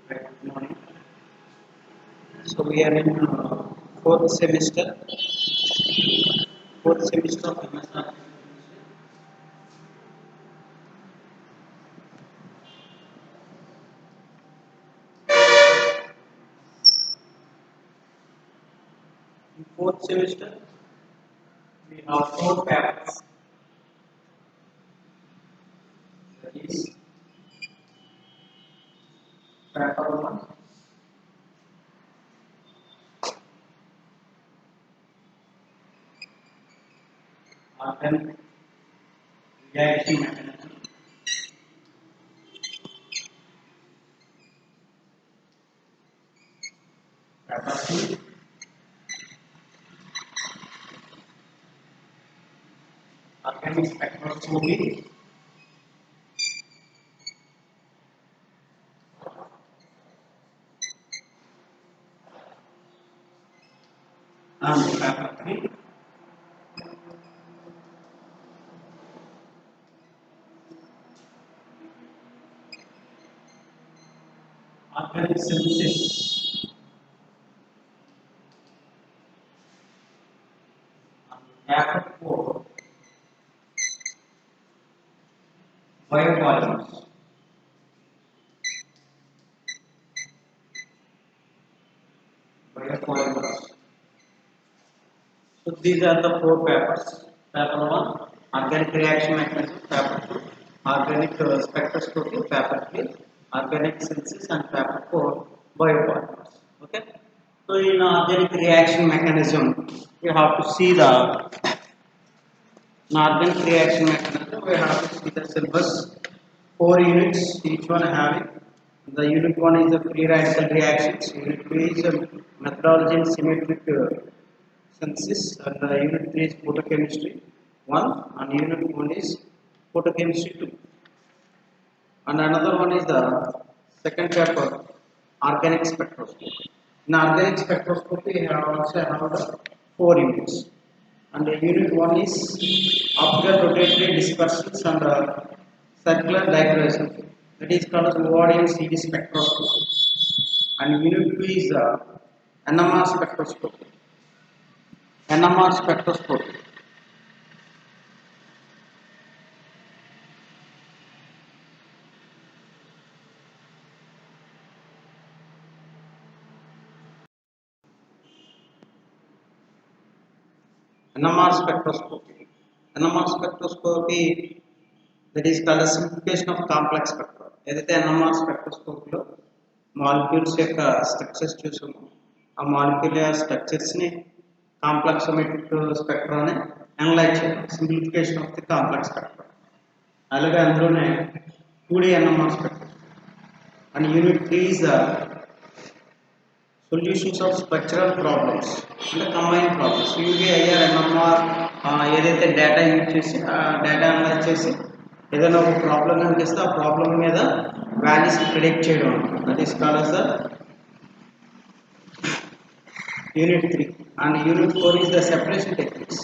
Good morning. So we are in fourth semester, fourth semester of MS. In fourth semester, we have four papers. That is paper one, organ reaction mechanism. Paper two, organic spectroscopy. And paper three, organic synthesis. And paper four, biopolymers. Biopolymers. So these are the four papers. Paper one, organic reaction mechanism. Paper two, organic spectroscopy. Paper three, organic synthesis, and paper four, biopolymers. Okay. So in organic reaction mechanism, you have to see the organic reaction mechanism. We have to see the syllabus. Four units, each one having. The unit one is the free radical reactions. Unit two is methodology and symmetric synthesis, and unit 3 is photochemistry 1, and unit 1 is photochemistry 2, and another one is the second paper, organic spectroscopy. In organic spectroscopy we have also have the 4 units, and the unit 1 is optical rotatory dispersions and circular dichromation, that is called as ORD and CD spectroscopy, and unit 2 is NMR spectroscopy. NMR spectroscopy. NMR spectroscopy. NMR spectroscopy, that is called a simplification of complex spectra. ఏదైతే NMR స్పెక్ట్రోస్కోపీలో molecules యొక్క structures చూసామో ఆ molecule స్ట్రక్చర్స్ని complexometric స్పెక్ట్రాని analyse చేయడం, simplification of the complex spectra. అలాగే అందులోనే 2D NMR spectra and unit 3 is the solutions of structural problems and combined problems. UVIR NMR ఏదైతే data use చేసి data analyse చేసి ఏదైనా ఒక ప్రాబ్లం కనిపిస్తే ఆ ప్రాబ్లం మీద వాల్యూస్ ప్రిడిక్ట్ చేయడం, that is called as the unit 3, and unit 4 is the separation techniques.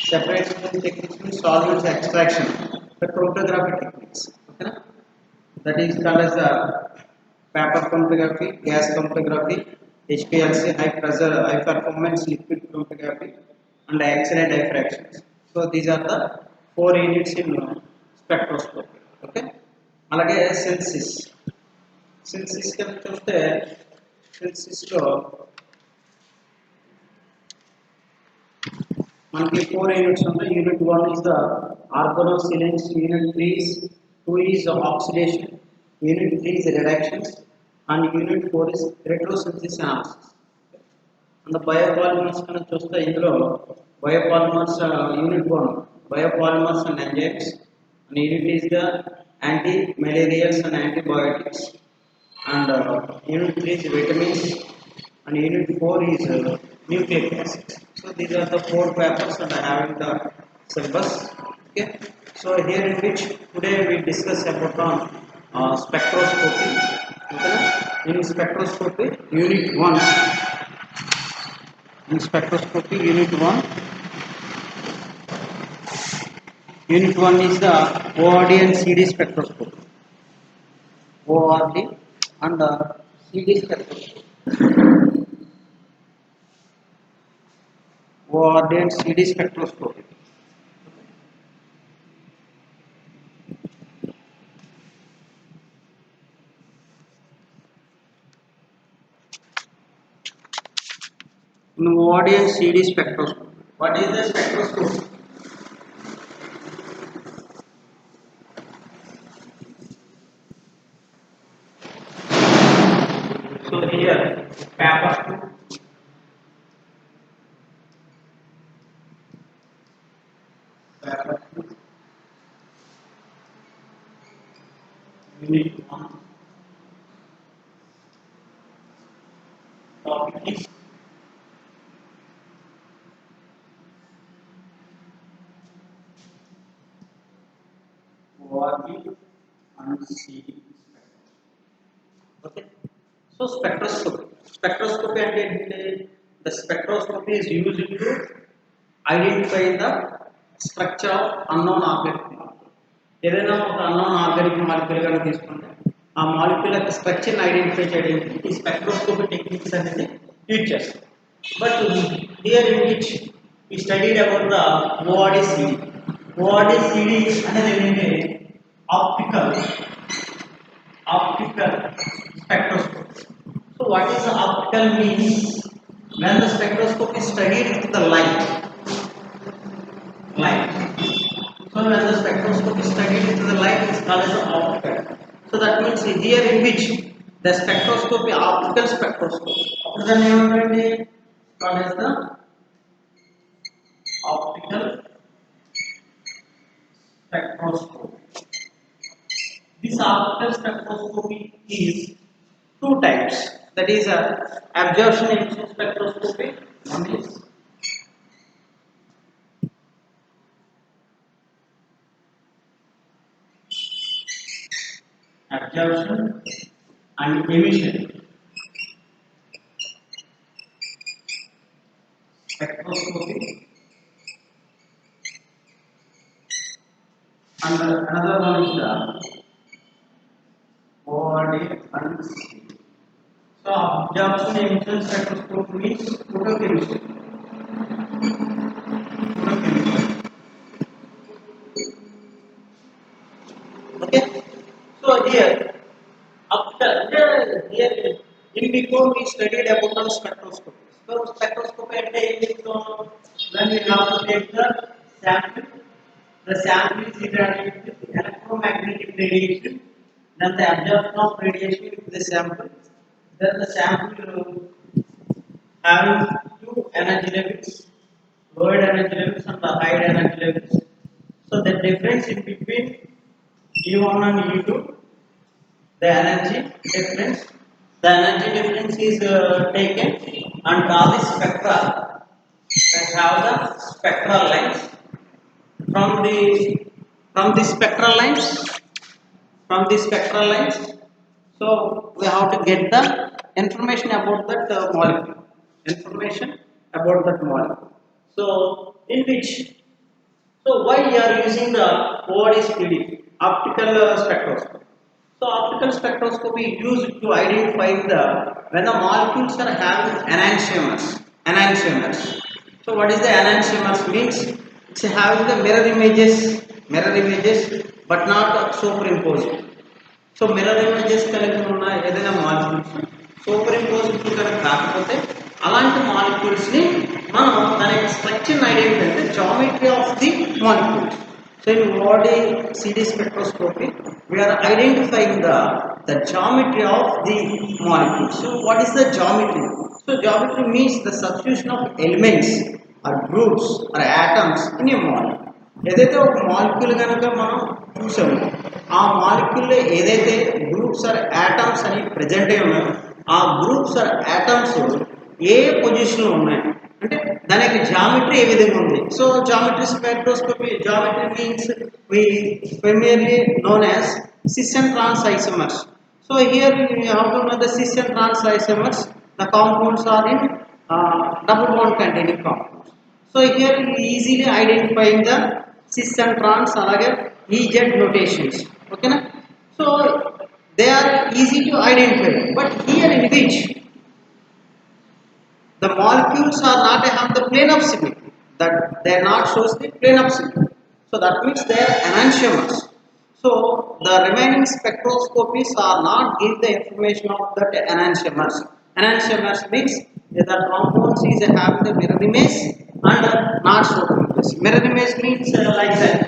Separation techniques means solvents extraction, the chromatography techniques. Okay, that is called as the paper chromatography, gas chromatography, HPLC, high pressure, high performance liquid chromatography, and X-ray diffractions. So these are the 4 units in spectroscopy. Okay, అలాగే synthesis. Synthesis కింద చూస్తే synthesis లో మనకి 4 units ఉంటాయి. Unit 1 is the organosilins, unit 3 is 2 is oxidation, unit 3 is reductions, and unit 4 is retrosynthesis analysis. And the biopolymers kind of చూస్తే ఇందులో biopolymers unit 1 biopolymers and enzymes, and unit is the anti-malarials and antibiotics, and unit 3 is vitamins, and unit 4 is nucleic acids. So these are the 4 papers and having the syllabus. Okay, so here in which today we discuss about on spectroscopy. Okay, in spectroscopy unit 1, in spectroscopy unit 1 is the ORD and CD spectroscopy. ORD and CD spectroscopy. Coordinate CD spectroscopy. Coordinate CD spectroscopy. What is the spectroscopy? So here, paper unit 1 topic is coordinate and CD. Okay. So spectroscopy. Spectroscopy and the spectroscopy is used to identify the structure of unknown organic molecule. ఏదైనా ఒక unknown organic molecule కనుక తీసుకుంటే ఆ molecule యొక్క స్ట్రక్చర్ని identify చేయడానికి ఈ spectroscopy techniques అనేది use చేస్తాం. బట్ హియర్ ఇన్ విచ్ ఈ స్టడీడ్ అబౌట్ ద ఓఆర్డిసిడి. ఓఆర్డిసిడి అనేది ఏంటంటే optical spectroscopy. So what is the optical means? When the spectroscope is studied with the light. So when the spectroscope is studied with the light, it is called as optical. So that means here in which the spectroscopy, optical spectroscopy. What is the name of it? Called as the optical spectroscopy. This optical spectroscopy is two types. That is absorption emission spectroscopy. One is absorption and emission spectroscopy, and another one is the coordinate and CD. So absorption emission spectroscopy means photochemistry. Okay. So here, after here in before we studied about the spectroscopy. So spectroscopy at when we have to take the sample, the sample is irradiated with electromagnetic radiation. Then the absorption of radiation with the sample. Then the sample having two energy levels, lowered energy levels and the higher energy levels. So the difference in between E1 and E2, the energy difference is taken and draw the spectra. They have the spectral lines from the spectral lines. So we have to get the information about that molecule. So in which, so why you are using the ORD-SPD, optical spectroscopy? So optical spectroscopy used to identify when the molecules are having enantiomers. So what is the enantiomers means? It's having the mirror images, but not superimposed. So mirror images కలిగి ఉన్న ఏదైనా molecules super imposed కనుక కాకపోతే అలాంటి molecules ని మనం దాని యొక్క స్ట్రక్చర్ ఐడెంటిఫై అంటే geometry of the molecules. So in ORD-CD spectroscopy, we are identifying the geometry of the molecules. So what is the geometry? So geometry means the substitution of elements or groups or atoms in a molecule. ఏదైతే ఒక molecule కనుక మనం చూసాము ఆ మాలిక్యూల్లో ఏదైతే groups are atoms అని present అయి ఉన్నాయో ఆ గ్రూప్స్ ఆర్ యాటమ్స్ ఏ పొజిషన్లో ఉన్నాయి అంటే దాని యొక్క జామెట్రీ ఏ విధంగా ఉంది. So geometry spectroscopy, geometry means we familiarly known as cis and trans isomers. So here we have to know the cis and trans isomers. The compounds are in double bond containing compounds. So here we easily identifying the cis and trans alage EZ notations. Okay na? So they are easy to identify. But here in which the molecules are not have the plane of symmetry, that they are not shows the plane of symmetry. So that means they are enantiomers. So the remaining spectroscopies are not give the information of that enantiomers. Enantiomers means that the compounds is having the mirror image and not photon image. Mirror image means like that.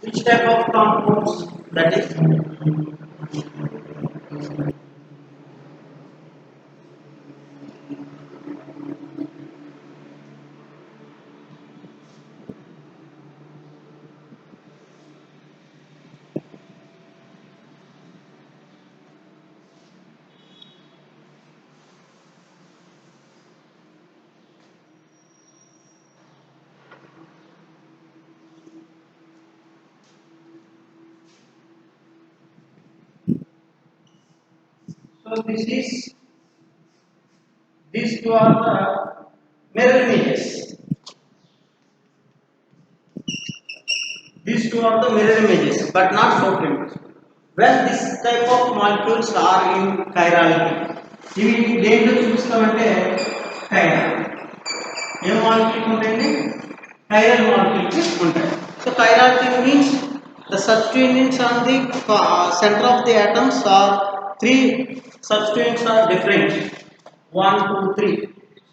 Which type of compounds that is? So these two are the mirror images. These two are the mirror images, but not photon images. When this type of molecules are in chirality, ఇవి దేంట్లో చూస్తామంటే chiral. A molecule ఉంటాయండి? Chiral molecules ఉంటాయి. So chirality means the substituents on the center of the atoms are three substituents are different. 1, 2, 3.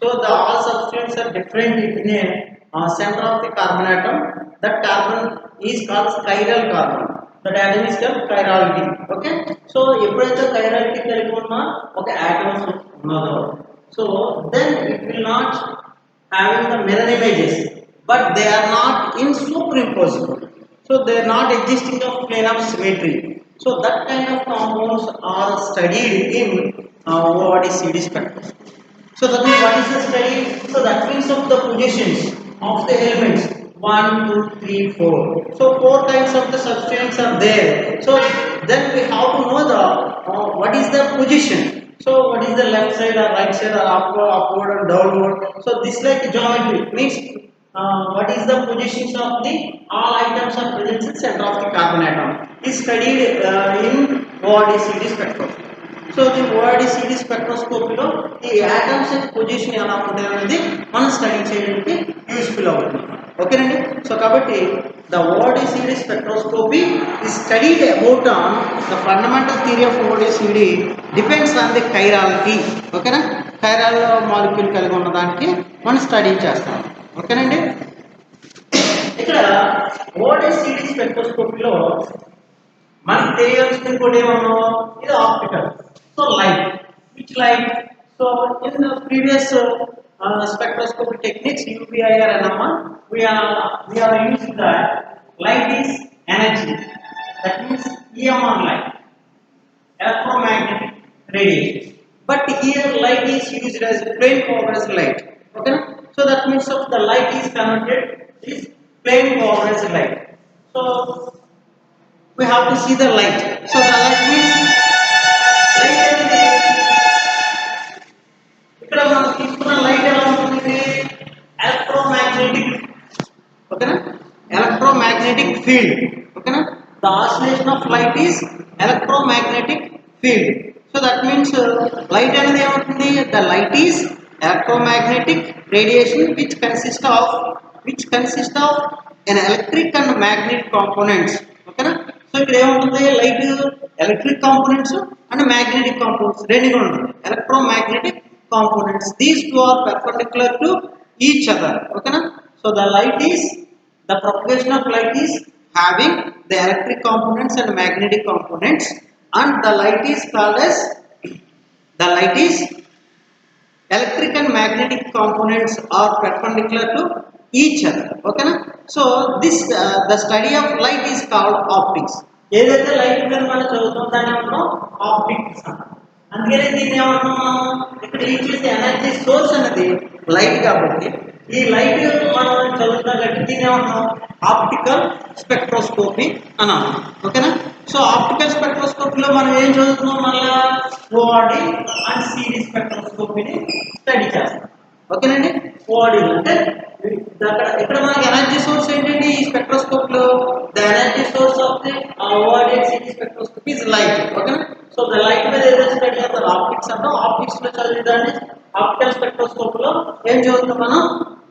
So the all substituents are different in a center of the carbon atom. That carbon is called chiral carbon. That atom is called chirality. Okay. So ఎప్పుడైతే chirality కలిగి ఉన్న ఒక atoms ఉన్నదో, so then it will not having the mirror images, but they are not in superimposable. So they are not existing of plane of symmetry. So that kind of compounds are studied in ORD-CD spectroscopy. So that means what is the study? So that means of the positions of the elements 1, 2, 3, 4. So 4 kinds of the substances are there. So then we have to know the what is the position. So what is the left side or right side or upward or downward. So this like geometry means what is the positions of the all items are present in center of the carbon atom is studied in ORD-CD spectroscopy. So the ORD-CD స్పెక్ట్రోస్కోపీలో ఈ atoms position ఎలా ఉంటాయి అనేది మనం study చేయడానికి useful అవుతుంది. ఓకేనండి. So కాబట్టి the ORD-CD spectroscopy is studied about the fundamental theory of ORD-CD depends on the chirality. ఓకేనా? చైరల్ మాలిక్యూల్ కలిగి ఉన్న దానికి మనం స్టడీ చేస్తాం. ఓకేనండి. ఇక్కడ ORD-CD స్పెక్ట్రోస్కోపీలో మనకి తెలియాల్సింది కూడా ఏమన్నా ఇది optical. So light, which light? So in the previous spectroscopy techniques, UVI or NMR, we are using that light is energy. That means EMR light, electromagnetic radiation. But here light is used as plain coherent light. Okay? So that means of the light is converted is plain coherent light. So we have to see the light. So the light means ఇక్కడ మనం తీసుకున్న light ఎలా ఉంటుంది? Electromagnetic. ఓకేనా? Electromagnetic field. ఓకేనా? The oscillation of light is electromagnetic field. So that means light అనేది ఏమవుతుంది? The light is electromagnetic radiation which consist of an electric and magnetic components. ఓకేనా? సో ఇక్కడ ఏముంటుంది? Light electric components and magnetic components రెండు ఉంటుంది. Electromagnetic components, these two are perpendicular to each other. Okay na? So the light is, the propagation of light is having the electric components and magnetic components, and the light is called as electric and magnetic components are perpendicular to each other. Okay na? So this the study of light is called optics. ఏదైతే light మీద మనం చదువుతాం దాన్ని మనం optics అంటాం. అందుకనే దీన్ని ఏమంటున్నాం? ఇక్కడ ఇచ్చేసి ఎనర్జీ సోర్స్ అనేది లైట్ కాబట్టి ఈ లైట్ మనం చదువుతాం కాబట్టి దీన్ని ఏమంటున్నాం? ఆప్టికల్ స్పెక్ట్రోస్కోపీ అని అన్నాం. ఓకేనా? సో ఆప్టికల్ స్పెక్ట్రోస్కోపీలో మనం ఏం చదువుతున్నాం? మళ్ళీ ORD అండ్ CD స్పెక్ట్రోస్కోపీని స్టడీ చేస్తాం. ఓకేనండి. ORD అంటే ఇక్కడ మనకి ఎనర్జీ సోర్స్ ఏంటండి? ఈ స్పెక్ట్రోస్కోపీలో the energy source of the ORD and CD spectroscopy is light. ఓకేనా? సో ద లైట్ మీద ఏదైతే మాట్లాడతాం, ఆప్టిక్స్ లో చదివేదాన్ని ఆప్టికల్ స్పెక్ట్రోస్కోప్ లో ఏం చదువుతాం మనం,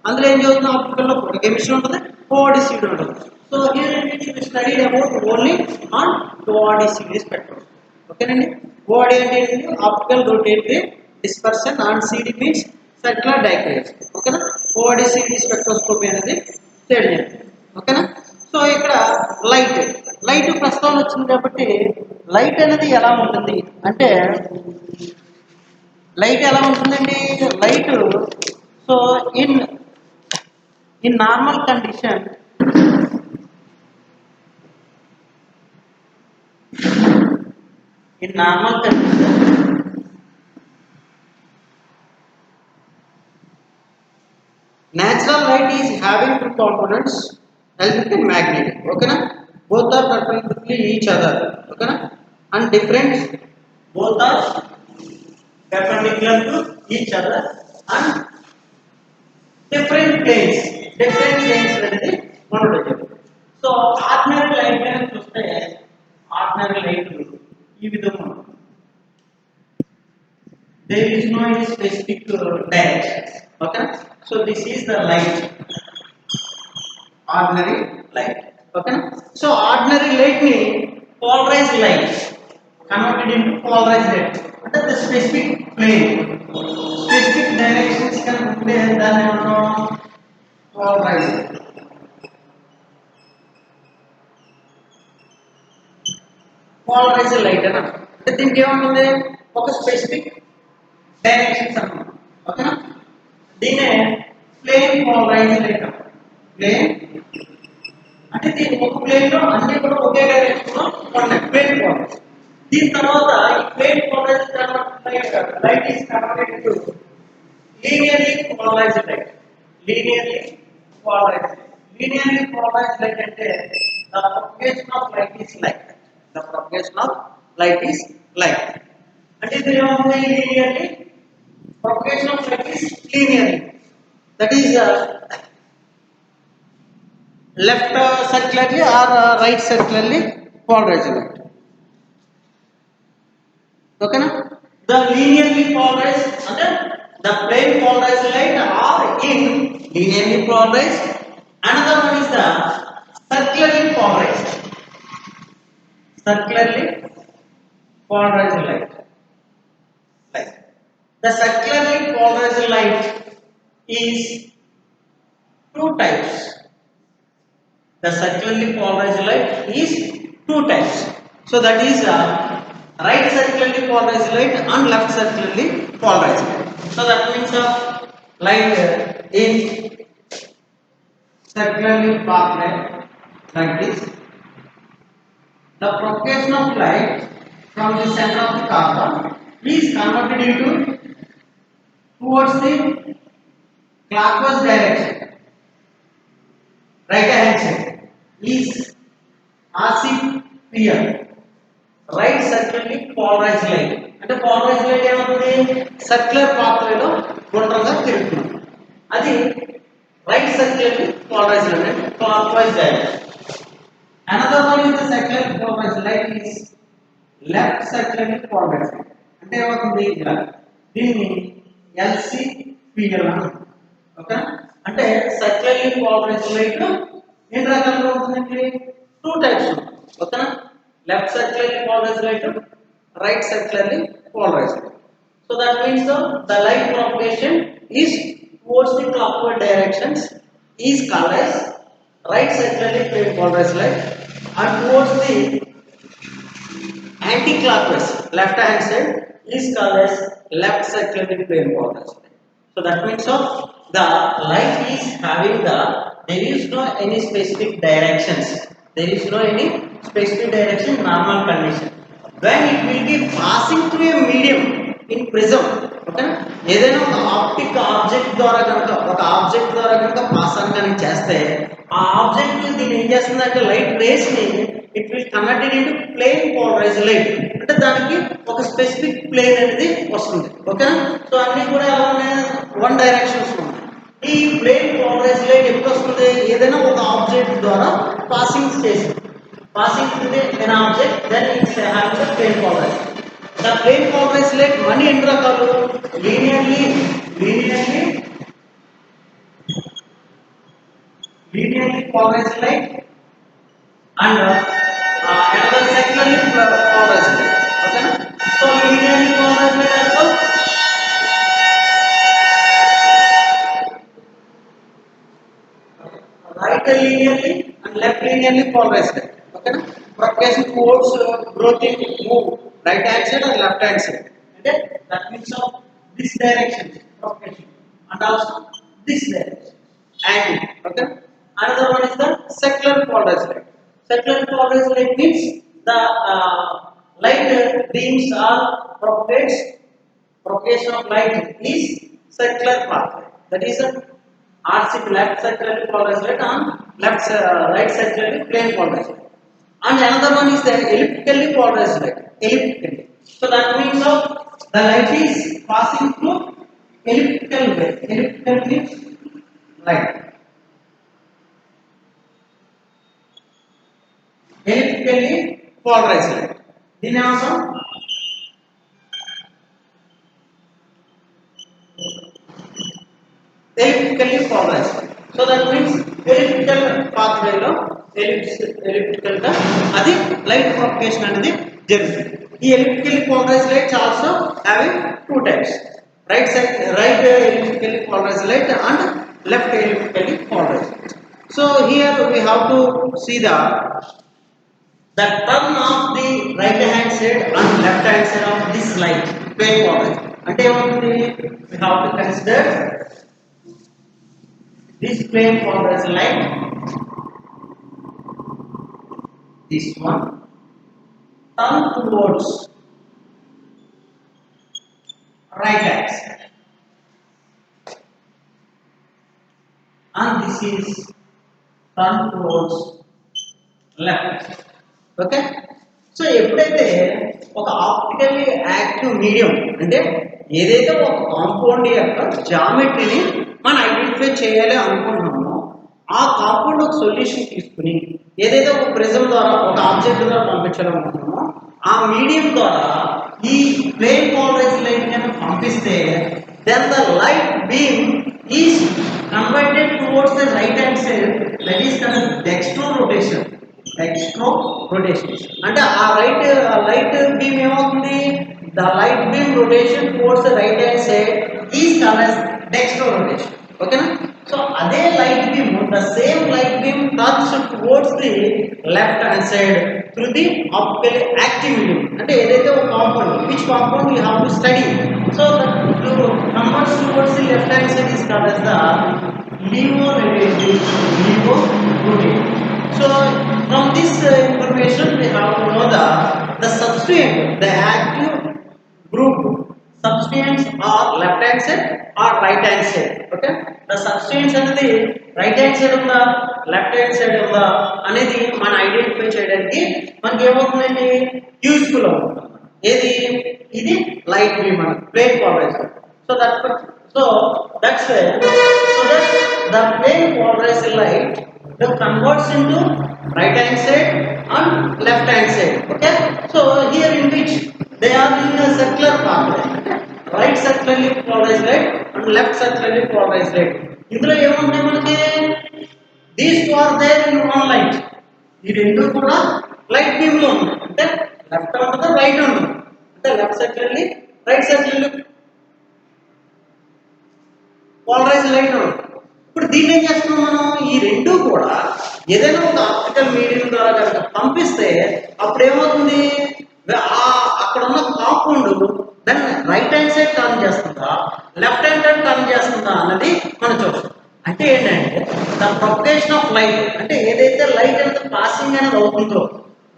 అందులో ఏం చదువుతాం, ఆప్టికల్ లో ఫోటోకెమిస్ట్రీ ఉంటుంది, కోఆర్డిసిటీ ఉంటుంది. So here in which we studied about only on కోఆర్డిసిటీ స్పెక్ట్రోస్కోప్. ఓకేనండి. ఓఆర్డి అంటే ఏంటి, optical rotatory dispersion, and CD means circular dichroism. ఓకేనా. కోఆర్డిసిటీ స్పెక్ట్రోస్కోపీ అనేది స్టడీ చేయండి. ఓకేనా. సో ఇక్కడ లైట్ లైట్ ప్రస్తుతం వచ్చింది కాబట్టి లైట్ అనేది ఎలా ఉంటుంది అంటే, లైట్ ఎలా ఉంటుందండి, light so in in normal condition, in normal condition natural light is having two components, electric and magnetic. Okay na, both are perpendicular each other. Okay na, and different, both are perpendicular to each other and different planes, అనేది ఉండదు. So ordinary light మీద చూస్తే ordinary light ఈ విధంగా ఉంటుంది. There is no any specific direction. Okay, so this is the light, ordinary light. Okay, so ordinary light ni polarized light converted into polarized light అంటే the specific plane, specific directions kan unde danni antam polarized. Polarized light ana అంటే దీనికి ఏముంటుంది, ఒక specific directions అన్నమాట. ఓకేనా. దీన్నే plane polarized light. Plane అంటే దీని ఒక ప్లేన్ లో అన్ని కూడా ఒకే డైరెక్షన్ లో ఉన్నాయి, ప్లేన్ పోలరైజ్. దీని తర్వాత ఈ plane polarized light is converted to linearly polarized light. Linearly polarized, linearly polarized light అంటే the propagation of light is like that. The propagation of light is like that. అంటే ఇది ఏమవుతుంది, linearly propagation of light is linearly, that is left circularly or right circularly polarized light. Okay na, the linearly polarized అంటే the plane polarized light are in linearly polarized. Another one is the circularly polarized, circularly polarized light. Like the circularly polarized light is two types. The circularly polarized light is two types. So that is right circularly polarized light and left circularly polarized light. So that means light is circularly polarized like this. The propagation of light from the center of the carbon is converted into towards the clockwise direction, right hand side is RCPL, right circularly polarized light. అంటే polarized light ఏమవుతుంది, circular పాత్వేలో గుండ్రంగా తిరుగుతుంది, అది right circularly polarized light అంటే clockwise direction. Another one is the circular polarized light is left circularly polarized light. అంటే ఏమవుతుంది, ఇలా దీన్ని LCPL అంటారు. ఓకే, అంటే సర్క్యులర్లీ పోలరైజ్డ్ లైట్ ఎన్ని రకాలుగా ఉంటుందండి, టూ టైప్స్ ఉంటాయి. ఓకేనా, left circularly polarized light, right circularly polarized light. So that means the light propagation is towards the clockwise directions is called as right circularly polarized light, and towards the anti-clockwise left hand side is called as left circularly polarized light. So that means the light is having there is no any specific directions, there is no any specific direction normal condition when it will be passing through a medium in prism. Okay, ఏదైనా ఒక optic object ద్వారా కనుక pass అని చేస్తే ఆ object దీన్ని ఏం చేస్తుందంటే లైట్ రేస్ ని it will converted into plane polarized light. అంటే దానికి ఒక స్పెసిఫిక్ ప్లేన్ అనేది వస్తుంది. ఓకేనా, సో అన్ని కూడా ఎలా ఉన్నాయి, వన్ డైరెక్షన్స్ ఉన్నాయి. ఈ ప్లేన్ పోలరైజ్డ్ లైట్ ఎప్పుడు వస్తుంది, ఏదైనా ఒక ఆబ్జెక్ట్ ద్వారా passing to the an object then it's having the plane polarized. the plane polarized light money ఎన్ని రకాలు linearly polarized light and another secularly polarized light. Okay na? So linearly polarized light also right linearly and left linearly polarized light. Okay na? Propagation towards growth in move right hand side or left hand side. Okay, that means of this direction propagation and also this direction and okay. Another one is the secular polarized light. Secular polarized light means the light beams are propagation of light is secular pathway. That is a RC left circularly polarized light on right circularly plane polarized light. And another one is the elliptically polarized light. Elliptically. So that means of the light is passing through elliptical way. Elliptical means light. Elliptically polarized light. Then also elliptically polarized. So that means elliptical pathway lo elliptical ga adi light propagation anedi jarugutundi. Ee elliptically polarized lights also having two types, right elliptically polarized light and left elliptically polarized light. So here we have to see the turn of the right hand side and left hand side of this light plane polarized. Ante emundi we have to consider this plane polarized light, this one turn towards right axis and this is turn towards left axis. Okay, so ఎప్పుడైతే ఒక optically active medium అంటే ఏదైతే ఒక compound యొక్క జామెట్రీని మనం identify చేయాలి అనుకుంటున్నామో ఆ కాంపౌండ్ ఒక సొల్యూషన్ తీసుకుని ఏదైతే ఒక ప్రిజం ద్వారా ఒక ఆబ్జెక్ట్ ద్వారా పంపించాలనుకుంటున్నామో ఆ మీడియం ద్వారా ఈ ప్లేన్ పోలరైజ్డ్ లైట్ ని పంపిస్తే then the light beam is converted towards the right hand side, that is called dextro rotation. అంటే ఆ లైట్ బీమ్ ఏమవుతుంది, the light beam rotation towards the right hand side is called as dextro rotation. ఓకేనా? So అదే light beam, the same light beam turns towards the left hand side through the optical active medium. అంటే ఏదైతే ఒక compound, which compound you have to study, so that converts towards the left hand side is called as the levo rotating. So from this information we have to know the substituent, the active group substituents are left hand side or right hand side. Okay, the substituents అనేది right hand side ఉందా left hand side ఉందా అనేది మనం identify చేయడానికి మనకి ఏమవుతుందండి useful అవుతుంది. ఏది ఇది లైట్ బీమ్ మన plane polarized. So that's why so that the plane polarized light converts into right hand side and left hand side. Okay, so here in which they are in a circular pathway, right circularly polarized light and left circularly polarized light. ఇందులో ఏముంటాయి మనకి, these two are there in one light. ఈ రెండు కూడా light beam లో ఉన్నాయి. అంటే left ఉంటుంది రైట్ ఉంటుంది, అంటే left circularly right circularly polarized light ఉంటుంది. ఇప్పుడు దీన్ని ఏం చేస్తున్నాం మనం, ఈ రెండు కూడా ఏదైనా ఒక ఆప్టికల్ మీడియం ద్వారా కనుక పంపిస్తే అప్పుడు ఏమవుతుంది, అక్కడ ఉన్న కాంపౌండ్ దాన్ని రైట్ హ్యాండ్ సైడ్ టర్న్ చేస్తుందా లెఫ్ట్ హ్యాండ్ సైడ్ టర్న్ చేస్తుందా అన్నది మనం చూస్తాం. అంటే ఏంటంటే ద ప్రొపగేషన్ ఆఫ్ లైట్, అంటే ఏదైతే లైట్ అనేది పాసింగ్ అనేది అవుతుందో,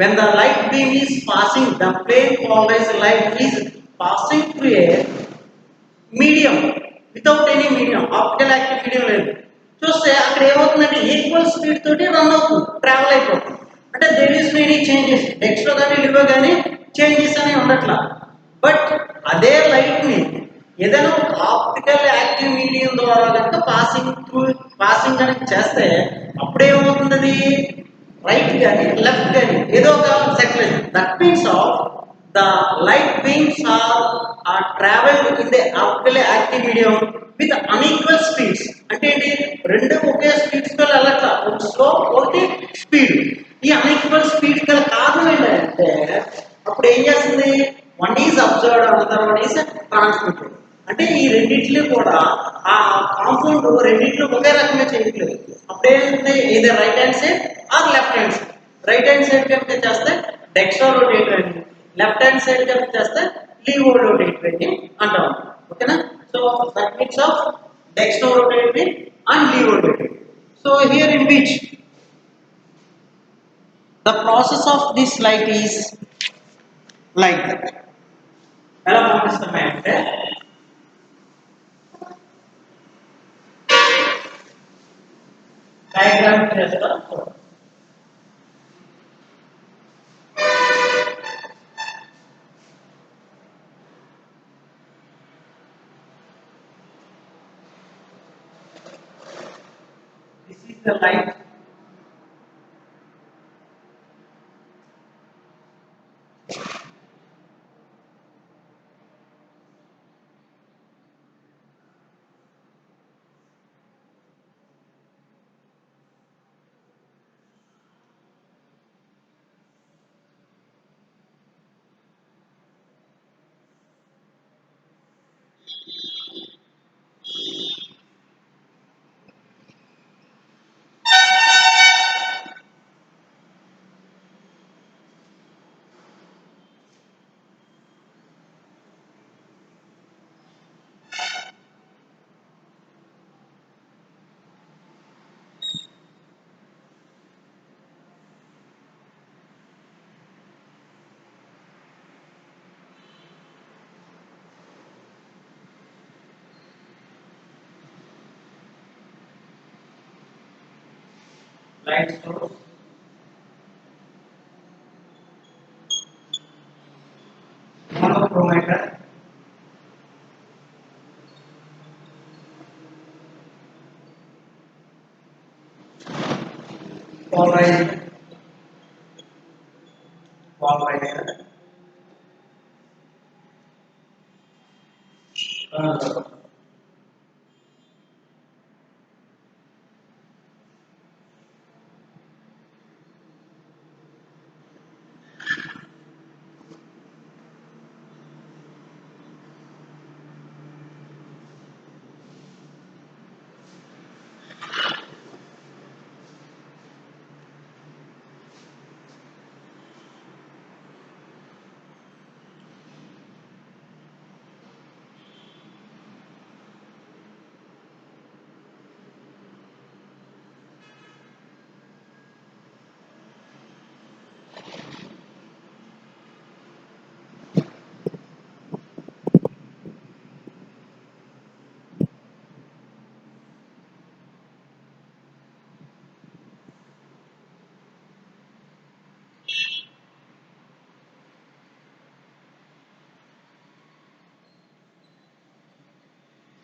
when the light beam is passing, the plane polarized light is passing through a medium without any medium, optical active medium లేదు. చూస్తే అక్కడ ఏమవుతుందంటే ఈక్వల్ స్పీడ్ తోటి రన్ అవుతుంది, ట్రావెల్ అయిపోతుంది. అంటే there is any changes, dextro కానీ లివో కానీ చేంజెస్ అనేవి ఉండట్లా. బట్ అదే లైట్ ని ఏదైనా ఒక ఆప్టికల్ యాక్టివ్ మీడియం ద్వారా కనుక పాసింగ్ కనుక చేస్తే అప్పుడేమవుతుంది, రైట్ కానీ లెఫ్ట్ కానీ ఏదో ఒక section, that means of the light beams are traveled in the optically active medium with unequal speeds. అంటే ఏంటి రెండు ఒకే స్పీడ్స్ తో వెళ్ళట్లా ఒకటి స్లో ఒకటి స్పీడ్ ఈ అన్ఈక్వల్ స్పీడ్ గల కారణం ఏంటంటే అప్పుడు ఏం చేస్తుంది one is observed another one is transmitted అంటే ఈ రెండింటిని కూడా ఆ కాంపౌండ్ రెండింటిని ఒకే రకంగా చేయట్లేదు అప్పుడు ఏంటంటే ఇది right hand side or left hand side right hand side కనుక చేస్తే డెక్స్ట్రా రొటేటర్ అని లెఫ్ట్ హ్యాండ్ సైడ్ కనుక చేస్తే లీవో రొటేటర్ అని అంటాం ఓకేనా so techniques of dextro rotator and levo rotator so here in which the process of this light is like that ఎలా పంపిస్తామంటే డయాగ్రామ్ చేస్తాం this is the light light source monochromator polarizer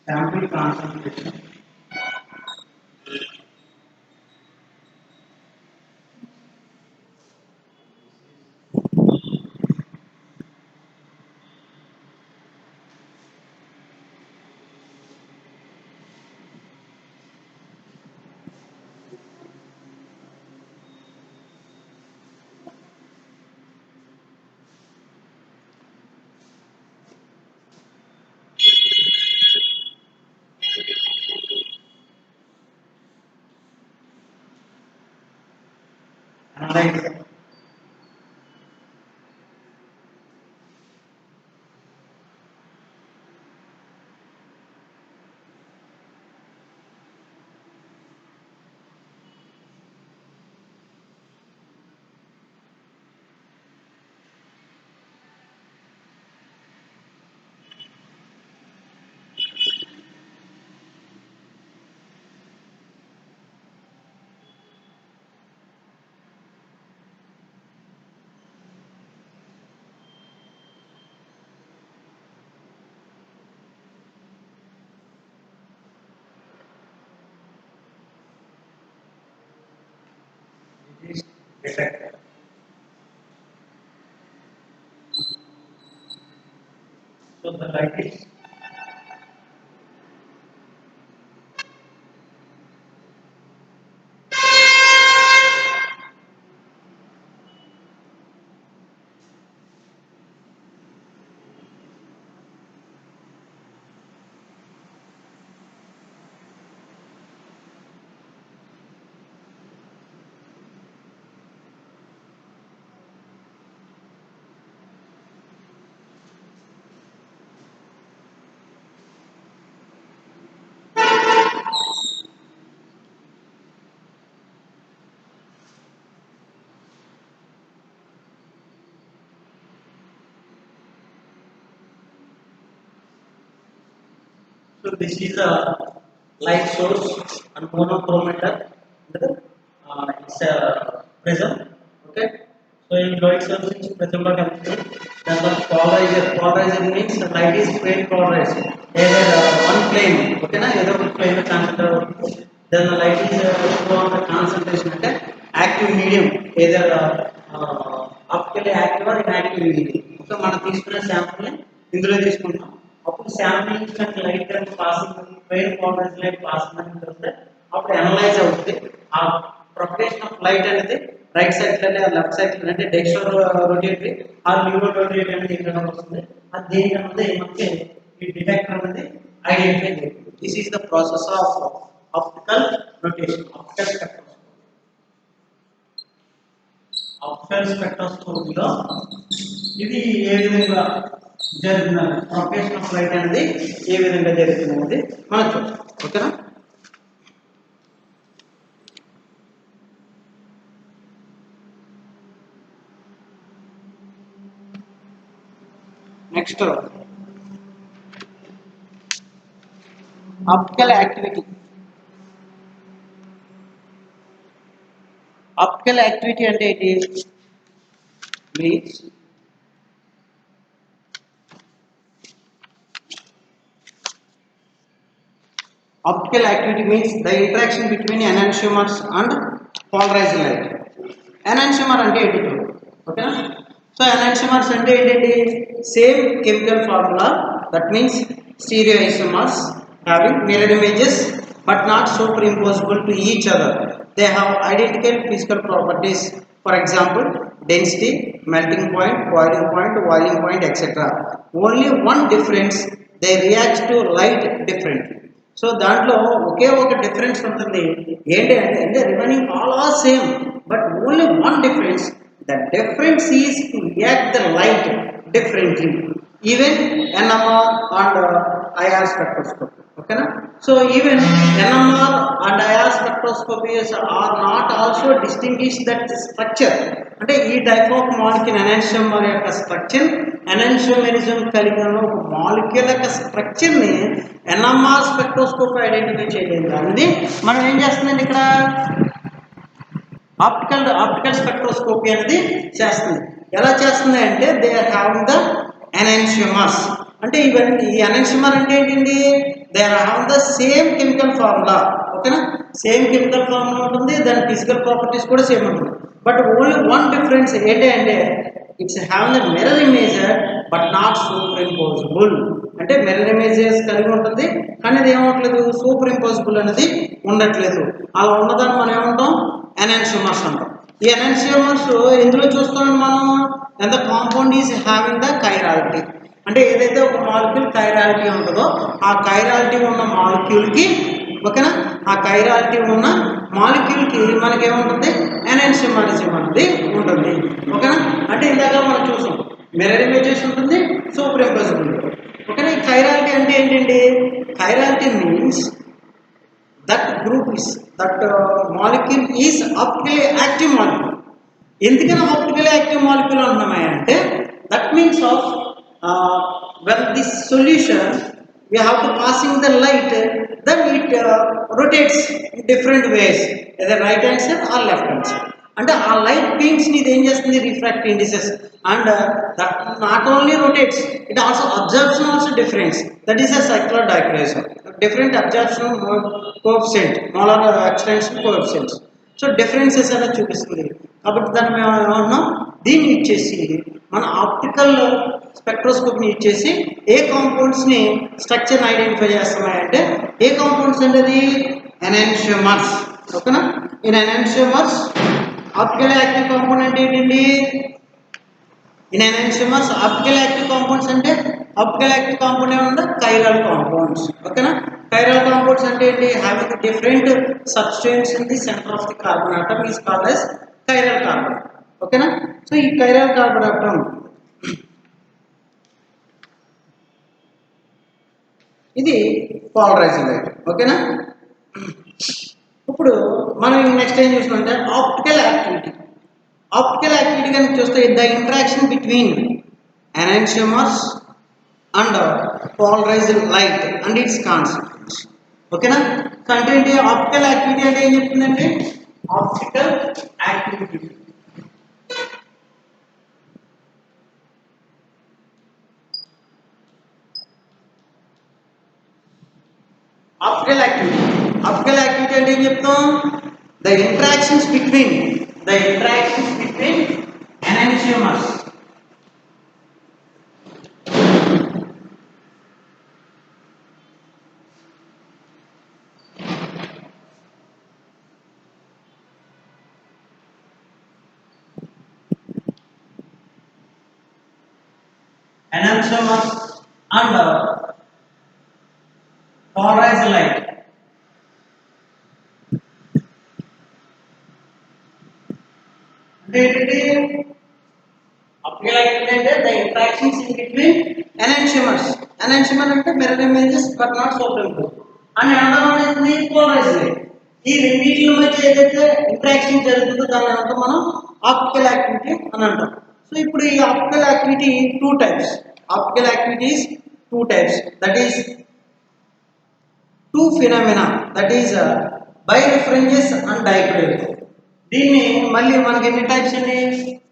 sample concentration analyzer detector So the light is so this is a light source and monochromator. It's a prism. Okay. So in light source is prism lo కలిపి then the polarizer means the light is plane polarized. Either one plane, okay na, either one plane లో concentrate అవుతుంది. Then the light is show on the concentration అంటే active medium, either optically active or inactive medium. So మనం తీసుకున్న sample ని ఇందులో తీసుకుంటాం. అప్పుడు sample నుంచి light current passing plane power light passing అని తెలిస్తే అప్పుడు అనలైజ్ అవుతుంది. ఆ ప్రొపగేషన్ ఆఫ్ లైట్ అనేది రైట్ సైడ్ అంటే లెఫ్ట్ సైడ్ అంటే డెక్స్టర్ రొటేటరీ ఆ లివో రొటేటరీ అనేది ఇక్కడ వస్తుంది. అది దేనికన్నది మనకి ఈ డిటెక్టర్ అనేది ఐడెంటిఫై చేస్తుంది. This is the process of optical rotation, optical స్పెక్ట్రోస్కోపీలో ఇది ఏ విధంగా జరుగుతుంది, ప్రొపగేషన్ ఆఫ్ లైట్ అనేది ఏ విధంగా జరుగుతుంది మనం చూద్దాం. ఓకేనా. Next optical activity. Optical activity అంటే ఏంటి means optical activity means the interaction between enantiomers and polarized light. Enantiomer అంటే ఏంటి ఓకేనా. సో enantiomers అంటే ఏంటి, same chemical formula, that means stereoisomers having mirror images but not superimposable to each other. They have identical physical properties, for example density, melting point, boiling point, boiling point, etc. Only one difference, they react to light differently. So దాంట్లో ఒకే ఒక difference ఉంటుంది ఏంటి అంటే remaining all are same but only one difference, the difference is to react the light differently even NMR and IR spectroscopy. ఓకేనా. So even NMR and IR spectroscopies are not also distinguish that structure. అంటే ఈ type of molecule ఎనాన్షియోమర్ యొక్క structure, ఎనాన్షియోమెరిజం కలిగిన ఒక molecule యొక్క స్ట్రక్చర్ని NMR spectroscopy identify చేయలేదు. అనేది మనం ఏం చేస్తుందండి ఇక్కడ ఆప్టికల్ స్పెక్ట్రోస్కోపీ అనేది చేస్తుంది. ఎలా చేస్తుంది అంటే దే హ్యావ్ ద ఎనాన్షియోమర్స్. అంటే ఇవన్నీ ఈ ఎనాన్షియోమర్ అంటే ఏంటండి, they have the same chemical formula. ఓకేనా. సేమ్ కెమికల్ ఫార్ములా ఉంటుంది, దాని ఫిజికల్ ప్రాపర్టీస్ కూడా సేమ్ ఉంటుంది. బట్ ఓన్లీ వన్ డిఫరెన్స్ ఏంటి అంటే it's have the mirror image but not super impossible. అంటే మిర్రర్ ఇమేజెస్ కలిగి ఉంటుంది కానీ అది ఏమవట్లేదు, సూపర్ ఇంపోజిబుల్ అనేది ఉండట్లేదు. అలా ఉన్నదాన్ని మనం ఏమంటాం, ఎనాన్షియోమర్స్ అంటాం. ఈ ఎనాన్షియోమర్స్ ఎందులో చూస్తామని మనం, ఎంత compound is having the chirality. అంటే ఏదైతే ఒక మాలిక్యూల్ కైరాలిటీ ఉంటుందో ఆ కైరాలిటీ ఉన్న మాలిక్యూల్కి, ఓకేనా, ఆ కైరాలిటీ ఉన్న మాలిక్యూల్కి మనకేముంటుంది, ఎనాన్షియోమరిజం అనేది ఉంటుంది. ఓకేనా. అంటే ఇందాక మనం చూసాం మిర్రర్ ఇమేజెస్ ఉంటుంది, సూపర్ ఇంపోజిబుల్. ఓకేనా. ఈ కైరాలిటీ అంటే ఏంటండి, chirality means that group is that molecule is optically active molecule. ఎందుకని ఆప్టికలీ యాక్టివ్ మాలిక్యూల్ అంటున్నాయి అంటే that means of when this solution we have to passing the light, then it rotates in different ways, either right hand side or left hand side. అంటే ఆ light beams ని ఇది ఏం చేస్తుంది, refract indices, and that not only rotates, it also absorption also difference, that is a circular dichroism, different absorption coefficient, molar extension coefficients. So differences అనేది చూపిస్తుంది. కాబట్టి దాన్ని మేము ఏమన్నాం, దీన్ని ఇచ్చేసి మన ఆప్టికల్ స్పెక్ట్రోస్కోప్ని యూజ్ చేసి ఏ కాంపౌండ్స్ని స్ట్రక్చర్ని ఐడెంటిఫై చేస్తున్నాయంటే ఏ కాంపౌండ్స్ అంటే అది ఎనాన్షియోమర్స్. ఓకేనా? In enantiomers optical active compound అంటే ఏంటండి? In enantiomers optical active compounds అంటే ఆప్టికల్ యాక్టివ్ కాంపౌండ్ ఏమన్నా కైరల్ కాంపౌండ్స్. ఓకేనా? కైరల్ కాంపౌండ్స్ అంటే ఏంటి? Having different substance in the centre of the carbon atom is called as chiral carbon. ఓకేనా? So ఈ chiral carbon atom ఇది polarising light. ఓకేనా? ఇప్పుడు మనం నెక్స్ట్ ఏం చూసుకుంటే ఆప్టికల్ యాక్టివిటీ. ఆప్టికల్ యాక్టివిటీ కనుక చూస్తే the interaction between enantiomers and polarized light and its concepts. ఓకేనా? సో అంటే ఏంటి? ఆప్టికల్ యాక్టివిటీ అంటే ఏం చెప్తుందంటే ఆప్టికల్ యాక్టివిటీ ఆప్టికల్ యాక్టివిటీ అంటే ఏం చెప్తాం? The interactions between enantiomers and polarized light. Optical activity అంటే the interactions in between enantiomers. Enantiomer అంటే mirror images but not superimposed. And another one is the polarized light. ఈ రెండింటి మధ్య ఏదైతే interaction జరుగుతుందో దాన్ని అంతా మనం ఆప్టికల్ యాక్టివిటీ అని అంటాం. సో ఇప్పుడు ఈ optical activity two types. Optical activities two types. That is two phenomena, that is birefringence and dichroism. దీన్ని మళ్ళీ మనకి ఎన్ని టైప్స్ అండి?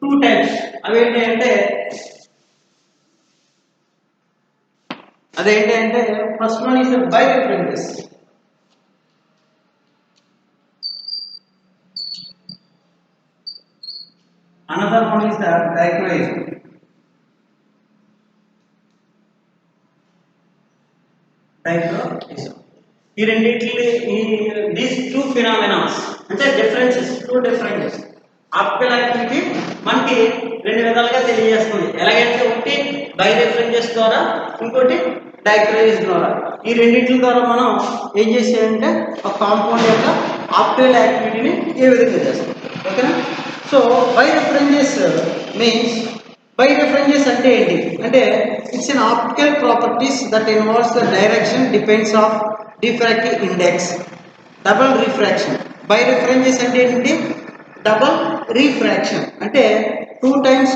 Two types. అవేంటి అంటే first one is birefringence. Another one is the dichroism. ఈ రెండింటిని దీస్ టూ ఫినామినాస్ అంటే టూ డిఫరెన్సెస్. ఆప్టికల్ యాక్టివిటీ మనకి రెండు విధాలుగా తెలియజేస్తుంది. ఎలాగంటే ఒకటి బైరెఫరెన్సెస్ ద్వారా, ఇంకోటి డైక్రోయిజ్ ద్వారా. ఈ రెండింటి ద్వారా మనం ఏం చేసేదంటే ఒక కాంపౌండ్ యొక్క ఆప్టికల్ యాక్టివిటీని ఏ విధంగా చేస్తాం. ఓకేనా? సో బైరెఫరెన్సెస్ మీన్స్ అంటే ఏంటి అంటే it's an optical properties that involves the direction depends of diffractive index, double refraction. Birefringence అంటే ఏంటి? డబుల్ రిఫ్రాక్షన్ అంటే 2 times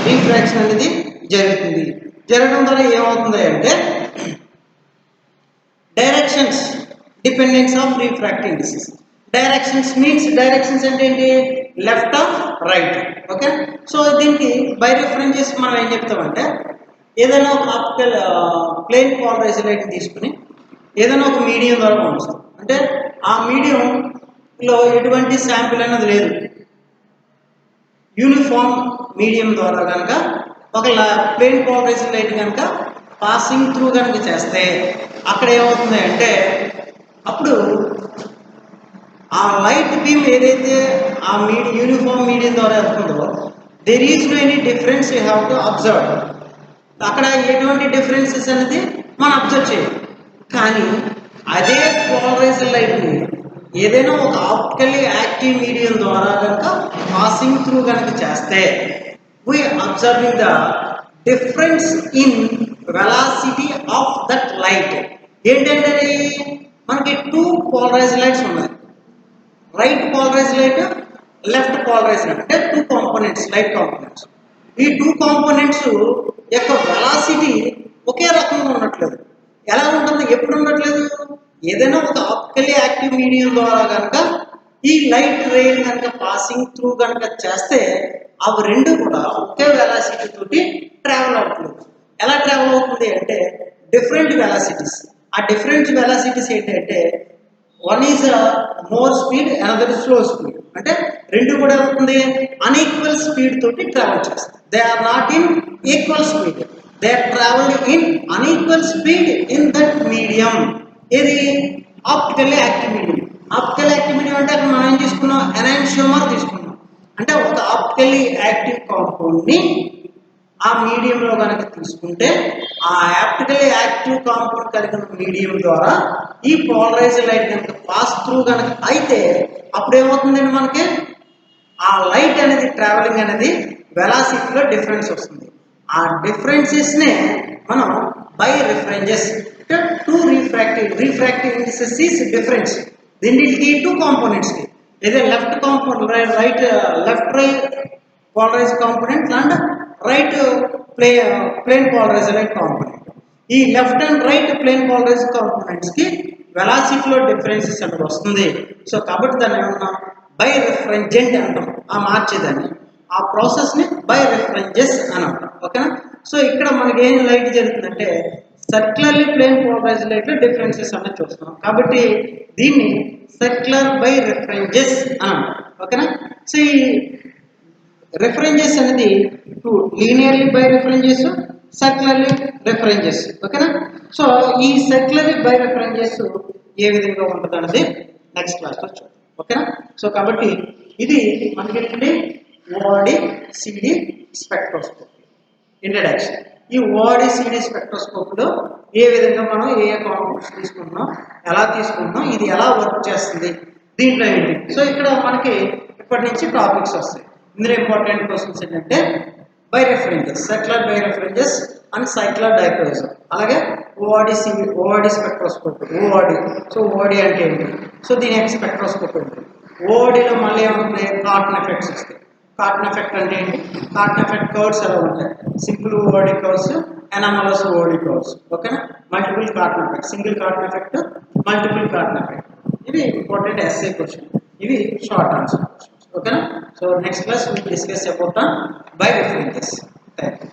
రిఫ్రాక్షన్ అనేది జరుగుతుంది. జరగడం ద్వారా ఏమవుతుంది అంటే directions dependence of refractive indices. Directions అంటే ఏంటి? Left of right. Okay? So దీనికి బైరెఫరెన్సెస్ మనం ఏం చెప్తామంటే ఏదైనా ఒక ఆప్టికల్ ప్లేన్ పోలరైజ్డ్ లైట్ తీసుకుని ఏదైనా ఒక మీడియం ద్వారా పంపిస్తాం. అంటే ఆ మీడియంలో ఎటువంటి శాంపిల్ అనేది లేదు. యూనిఫామ్ మీడియం ద్వారా కనుక ఒక ప్లేన్ పోలరైజ్డ్ లైట్ కనుక పాసింగ్ త్రూ కనుక చేస్తే అక్కడ ఏమవుతుంది అంటే అప్పుడు ఆ లైట్ బీమ్ ఏదైతే ఆ యూనిఫామ్ మీడియం ద్వారా వెళ్తుందో there is no any difference you have to observe. అక్కడ ఎటువంటి డిఫరెన్సెస్ అనేది మనం అబ్జర్వ్ చేయాలి. కానీ అదే పోలరైజ్డ్ లైట్ని ఏదైనా ఒక ఆప్టికల్లీ యాక్టివ్ మీడియం ద్వారా కనుక పాసింగ్ త్రూ కనుక చేస్తే we observing the difference in velocity of that light. ఏంటంటే మనకి 2 పోలరైజ్డ్ లైట్స్ ఉన్నాయి. Right polarized light, left polarized light. అంటే 2 కాంపోనెంట్స్, లైట్ కాంపోనెంట్స్. ఈ 2 కాంపోనెంట్స్ యొక్క వెలాసిటీ ఒకే రకంగా ఉండట్లేదు. ఎలా ఉంటుంది? ఎప్పుడు ఉండట్లేదు? ఏదైనా ఒక ఆప్టికల్లీ యాక్టివ్ మీడియం ద్వారా కనుక ఈ లైట్ రేని కనుక పాసింగ్ త్రూ కనుక చేస్తే అవి రెండు కూడా ఒకే వెలాసిటీ తోటి ట్రావెల్ అవుతుంది. ఎలా ట్రావెల్ అవుతుంది అంటే డిఫరెంట్ వెలాసిటీస్. ఆ డిఫరెంట్ వెలాసిటీస్ ఏంటంటే one is more speed, another slow speed. అంటే రెండు కూడా ఏమవుతుంది? అన్ఈక్వల్ స్పీడ్ తోటి ట్రావెల్ చేస్తాయి. They are not in equal speed. They are traveling in unequal speed in that medium. ఇది optically active medium. Optical active medium అంటే అక్కడ మనం ఏం తీసుకున్నాం, ఎనాన్షియోమర్ తీసుకున్నాం. అంటే ఒక ఆప్టికల్లీ యాక్టివ్ కాంపౌండ్ ని ఆ మీడియంలో కనుక తీసుకుంటే ఆ ఆప్టికల్లీ యాక్టివ్ కాంపౌండ్ కలిగిన మీడియం ద్వారా ఈ పోలరైజ్ లైట్ కనుక పాస్ త్రూ కనుక అయితే అప్పుడు ఏమవుతుందండి, మనకి ఆ లైట్ అనేది ట్రావెలింగ్ అనేది వెలాసిటీలో డిఫరెన్స్ వస్తుంది. ఆ డిఫరెన్సెస్ నే మనం birefringence, two refractive indices is difference దీనికి టూ కాంపోనెంట్స్ కి, ఏదో left component right left right polarize component and right plane polarize light component. ఈ left and right plane polarize components కి వెలాసిటీలో డిఫరెన్సెస్ అనేది వస్తుంది. సో కాబట్టి దాన్ని ఏమన్నా బై రిఫరెంజెంట్ అంటాం, ఆ మార్చేదాన్ని, ఆ ప్రాసెస్ ని బై రిఫరెంజెస్ అని అంటాం. ఓకేనా. సో ఇక్కడ మనకి ఏం లైట్ జరుగుతుందంటే సర్క్యులర్లీ ప్లేన్ పోలరైజ్ లైట్ లో డిఫరెన్సెస్ అనేది చూస్తున్నాం కాబట్టి దీన్ని సర్క్యులర్ బై రిఫరెంజెస్ అని అంటాం. ఓకేనా. సో ఈ రిఫరెంజెస్ అనేది టూ, లీనియర్లీ బై రిఫరెంజెస్, సర్క్యులర్లీ రిఫరెంజెస్. ఓకేనా. సో ఈ సర్క్యులర్లీ బై రిఫరెంజెస్ ఏ విధంగా ఉంటుంది అనేది నెక్స్ట్ క్లాస్ లో చూద్దాం. ఓకేనా. సో కాబట్టి ఇది మనకి ఓడి సిడి స్పెక్ట్రోస్కోప్ ఇంట్రడక్షన్. ఈ ఓడి సిడి స్పెక్ట్రోస్కోప్ లో ఏ విధంగా మనం ఏ కాంపౌండ్స్ తీసుకుంటున్నాం, ఎలా తీసుకుంటున్నాం, ఇది ఎలా వర్క్ చేస్తుంది, దీంట్లో ఏంటి. సో ఇక్కడ మనకి ఇప్పటి నుంచి టాపిక్స్ వస్తాయి. ఇందులో ఇంపార్టెంట్ క్వశ్చన్స్ ఏంటంటే birefringence, circular birefringence and circular dichroism, అలాగే ORD spectroscope, ORD. So ORD అంటే ఏంటి, సో దీని యొక్క స్పెక్ట్రోస్కోప్ ఏంటి, ఓఆర్డిలో మళ్ళీ ఏమవుతాయి, కార్టన్ ఎఫెక్ట్స్ వస్తాయి. కార్టన్ ఎఫెక్ట్ అంటే ఏంటి, కార్టన్ ఎఫెక్ట్ కర్వ్స్ ఎలా ఉంటాయి, simple ORD curves, anomalous ORD curves. ఓకేనా. మల్టిపుల్ కార్టన్ ఎఫెక్ట్, సింగిల్ కార్టన్ ఎఫెక్ట్, మల్టిపుల్ కార్టన్ ఎఫెక్ట్. ఇవి ఇంపార్టెంట్ ఎస్ఏ క్వశ్చన్, ఇవి షార్ట్ ఆన్సర్ క్వశ్చన్స్. ఓకేనా. So next class we will discuss about by references. Thank you.